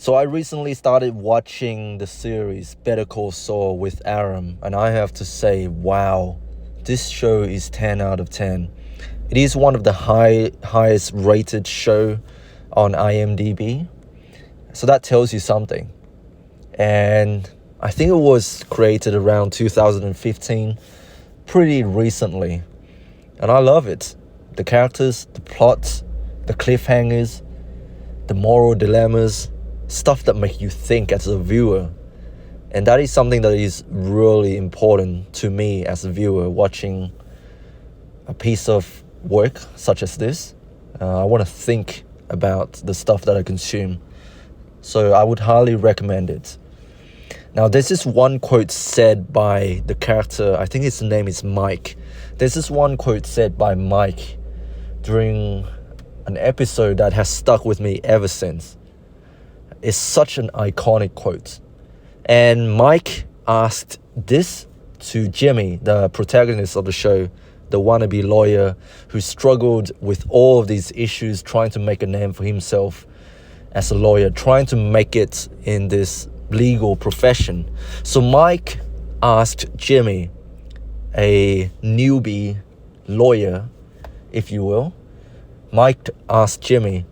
So I recently started watching the series Better Call Saul with Aram, and I have to say, wow, this show is 10 out of 10. It is one of the highest rated show on IMDb. So that tells you something. And I think it was created around 2015, pretty recently. And I love it. The characters, the plots, the cliffhangers, the moral dilemmas, stuff that make you think as a viewer. And that is something that is really important to me as a viewer watching a piece of work such as this. I want to think about the stuff that I consume. So I would highly recommend it. Now, there's this one quote said by the character, I think his name is Mike. There's this one quote said by Mike during an episode that has stuck with me ever since. It's such an iconic quote. And Mike asked this to Jimmy, the protagonist of the show, the wannabe lawyer who struggled with all of these issues, trying to make a name for himself as a lawyer, trying to make it in this legal profession. So Mike asked Jimmy, a newbie lawyer, if you will, Mike asked Jimmy,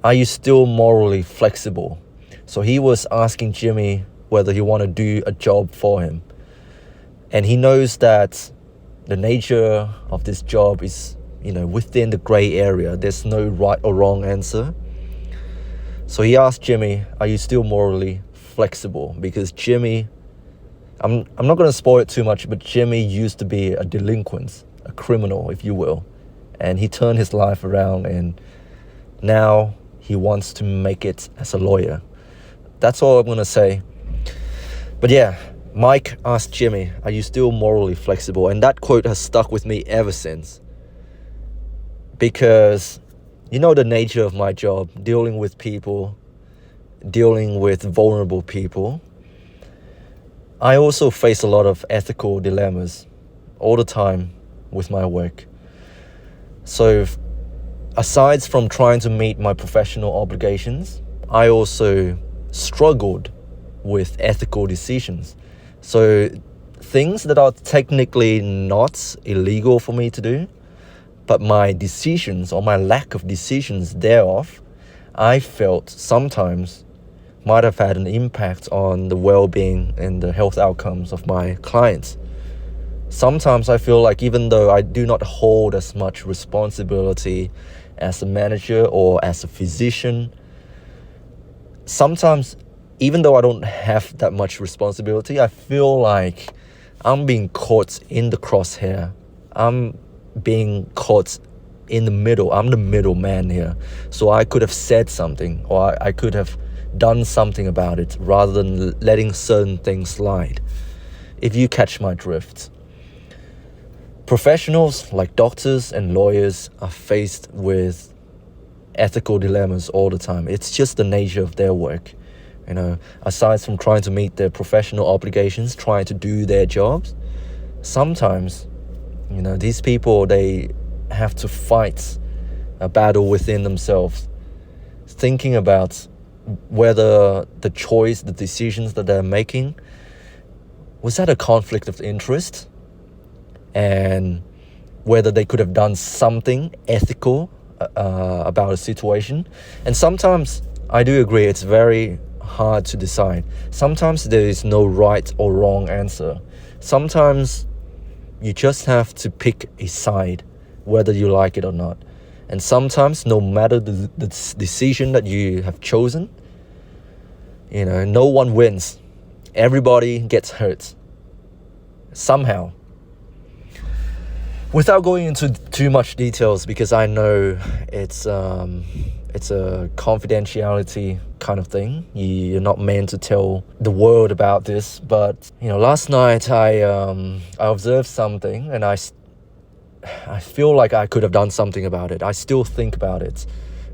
are you still morally flexible? So he was asking Jimmy whether he want to do a job for him. And he knows that the nature of this job is, within the gray area. There's no right or wrong answer. So he asked Jimmy, are you still morally flexible? Because Jimmy, I'm not going to spoil it too much, but Jimmy used to be a delinquent, a criminal, if you will. And he turned his life around, and now he wants to make it as a lawyer. That's all I'm going to say. But yeah, Mike asked Jimmy, are you still morally flexible? And that quote has stuck with me ever since. Because the nature of my job, dealing with people, dealing with vulnerable people. I also face a lot of ethical dilemmas all the time with my work. So aside from trying to meet my professional obligations, I also struggled with ethical decisions. So things that are technically not illegal for me to do, but my decisions or my lack of decisions thereof, I felt sometimes might have had an impact on the well-being and the health outcomes of my clients. Sometimes I feel like even though I do not hold as much responsibility as a manager or as a physician, sometimes even though I don't have that much responsibility, I feel like I'm being caught in the crosshair. I'm being caught in the middle. I'm the middleman here. So I could have said something, or I could have done something about it rather than letting certain things slide. If you catch my drift. Professionals like doctors and lawyers are faced with ethical dilemmas all the time. It's just the nature of their work. Aside from trying to meet their professional obligations, trying to do their jobs, sometimes, these people, they have to fight a battle within themselves, thinking about whether the choice, the decisions that they're making, was that a conflict of interest? And whether they could have done something ethical about a situation. And sometimes I do agree it's very hard to decide. Sometimes there is no right or wrong answer. Sometimes you just have to pick a side, whether you like it or not. And sometimes, no matter the decision that you have chosen, no one wins. Everybody gets hurt somehow. Without going into too much details, because I know it's a confidentiality kind of thing. You're not meant to tell the world about this. But last night I observed something, and I feel like I could have done something about it. I still think about it.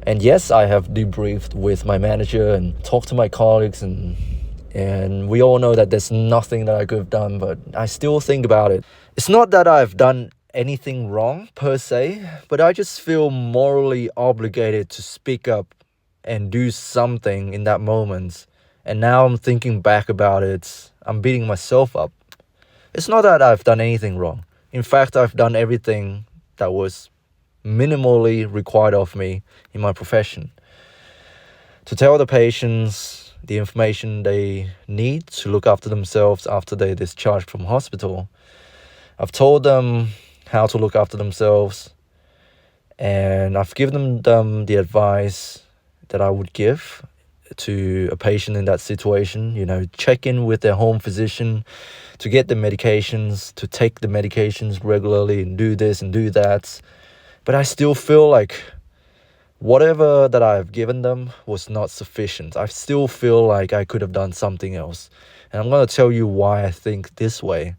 And yes, I have debriefed with my manager and talked to my colleagues, and we all know that there's nothing that I could have done, but I still think about it. It's not that I've done anything wrong per se, but I just feel morally obligated to speak up and do something in that moment. And now I'm thinking back about it, I'm beating myself up. It's not that I've done anything wrong. In fact, I've done everything that was minimally required of me in my profession. To tell the patients the information they need to look after themselves after they discharge from hospital. I've told them how to look after themselves, and I've given them the advice that I would give to a patient in that situation. Check in with their home physician to get the medications, to take the medications regularly and do this and do that. But I still feel like whatever that I've given them was not sufficient. I still feel like I could have done something else. And I'm going to tell you why I think this way.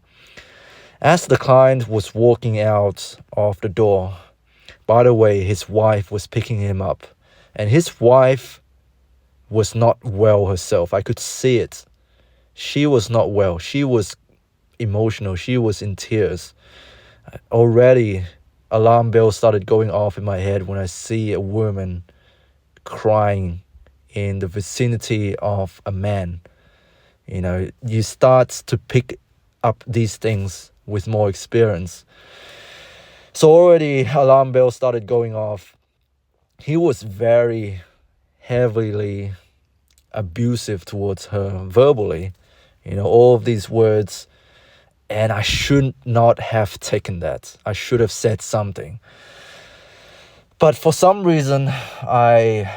As the client was walking out of the door, by the way, his wife was picking him up. And his wife was not well herself. I could see it. She was not well. She was emotional. She was in tears. Already, alarm bells started going off in my head when I see a woman crying in the vicinity of a man. You start to pick up these things with more experience. So already alarm bells started going off. He was very heavily abusive towards her verbally. All of these words. And I should not have taken that. I should have said something. But for some reason, I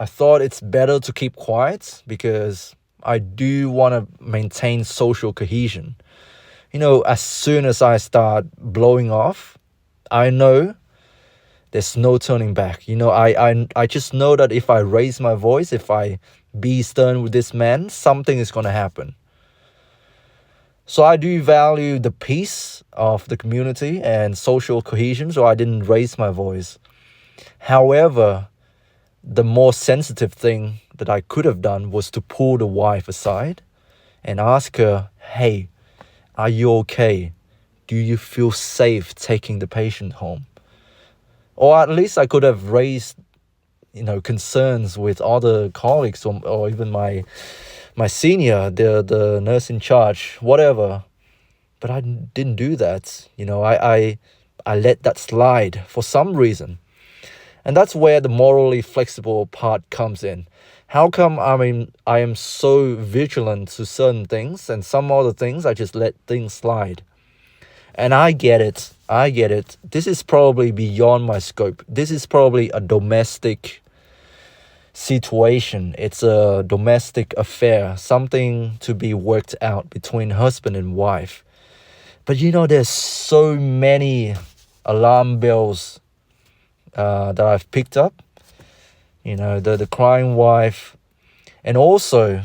thought it's better to keep quiet because I do want to maintain social cohesion. As soon as I start blowing off, I know there's no turning back. I just know that if I raise my voice, if I be stern with this man, something is going to happen. So I do value the peace of the community and social cohesion, so I didn't raise my voice. However, the more sensitive thing that I could have done was to pull the wife aside and ask her, hey, are you okay? Do you feel safe taking the patient home? Or at least I could have raised, concerns with other colleagues or even my senior, the nurse in charge, whatever. But I didn't do that. I let that slide for some reason. And that's where the morally flexible part comes in. How come I am so vigilant to certain things and some other things I just let things slide? And I get it. This is probably beyond my scope. This is probably a domestic situation. It's a domestic affair, something to be worked out between husband and wife. But there's so many alarm bells that I've picked up. The crying wife. And also,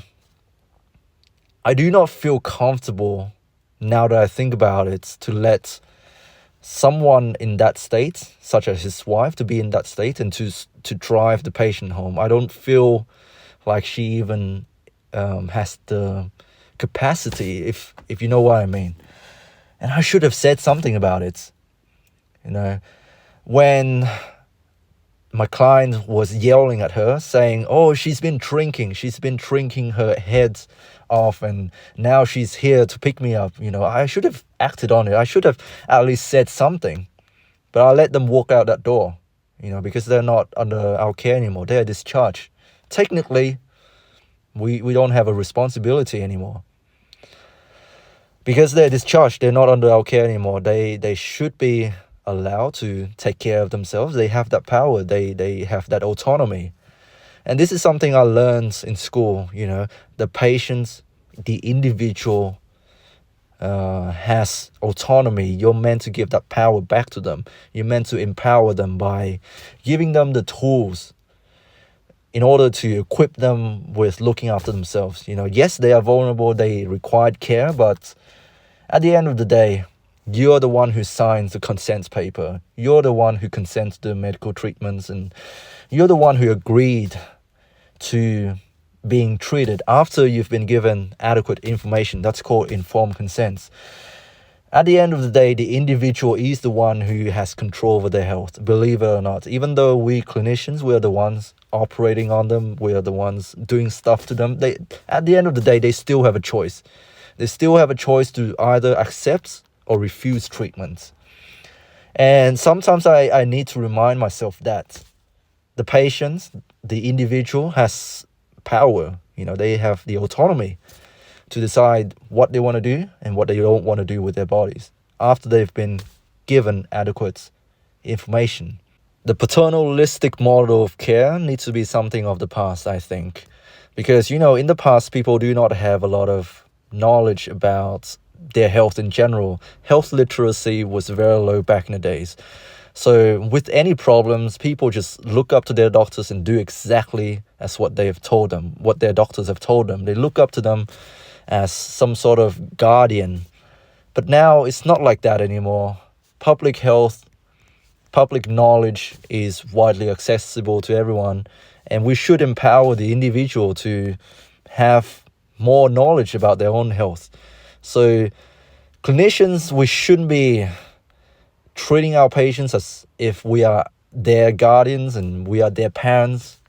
I do not feel comfortable, now that I think about it, to let someone in that state, such as his wife, to be in that state and to drive the patient home. I don't feel like she even has the capacity, if you know what I mean. And I should have said something about it. When my client was yelling at her, saying, oh, she's been drinking her head off, and now she's here to pick me up. I should have acted on it. I should have at least said something. But I let them walk out that door, because they're not under our care anymore. They're discharged. Technically, we don't have a responsibility anymore. Because they're discharged, they're not under our care anymore. They should be allowed to take care of themselves. They have that power. They have that autonomy. And this is something I learned in school. The patients, the individual has autonomy. You're meant to give that power back to them. You're meant to empower them by giving them the tools in order to equip them with looking after themselves. Yes, they are vulnerable. They require care, but at the end of the day, you're the one who signs the consent paper. You're the one who consents to medical treatments, and you're the one who agreed to being treated after you've been given adequate information. That's called informed consent. At the end of the day, the individual is the one who has control over their health, believe it or not. Even though we clinicians, we are the ones operating on them, we are the ones doing stuff to them, at the end of the day, they still have a choice. They still have a choice to either accept or refuse treatment. And sometimes I need to remind myself that the patient, the individual has power. They have the autonomy to decide what they want to do and what they don't want to do with their bodies after they've been given adequate information. The paternalistic model of care needs to be something of the past, I think. Because, in the past, people do not have a lot of knowledge about their health in general. Health literacy was very low back in the days. So with any problems, people just look up to their doctors and do exactly as what they have told them, what their doctors have told them. They look up to them as some sort of guardian. But now it's not like that anymore. Public health, public knowledge is widely accessible to everyone, and we should empower the individual to have more knowledge about their own health. So clinicians, we shouldn't be treating our patients as if we are their guardians and we are their parents.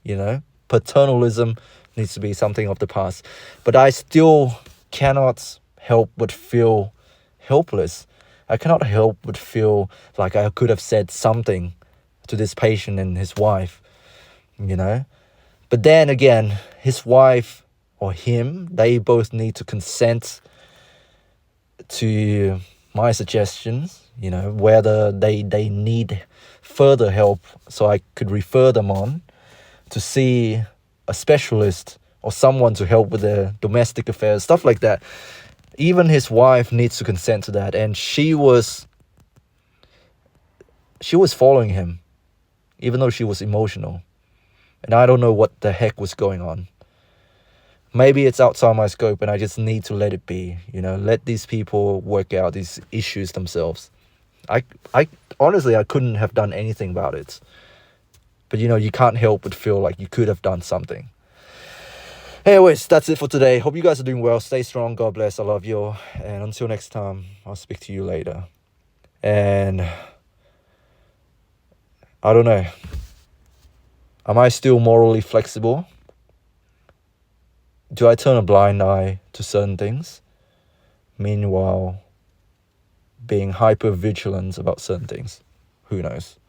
Paternalism needs to be something of the past. But I still cannot help but feel helpless. I cannot help but feel like I could have said something to this patient and his wife, But then again, his wife or him, they both need to consent to my suggestions, whether they need further help so I could refer them on to see a specialist or someone to help with their domestic affairs, stuff like that. Even his wife needs to consent to that, and she was following him, even though she was emotional. And I don't know what the heck was going on. Maybe it's outside my scope and I just need to let it be, let these people work out these issues themselves. I honestly, I couldn't have done anything about it. But you can't help but feel like you could have done something. Anyways, that's it for today. Hope you guys are doing well. Stay strong. God bless. I love you. And until next time, I'll speak to you later. And I don't know. Am I still morally flexible? Do I turn a blind eye to certain things? Meanwhile, being hyper vigilant about certain things? Who knows?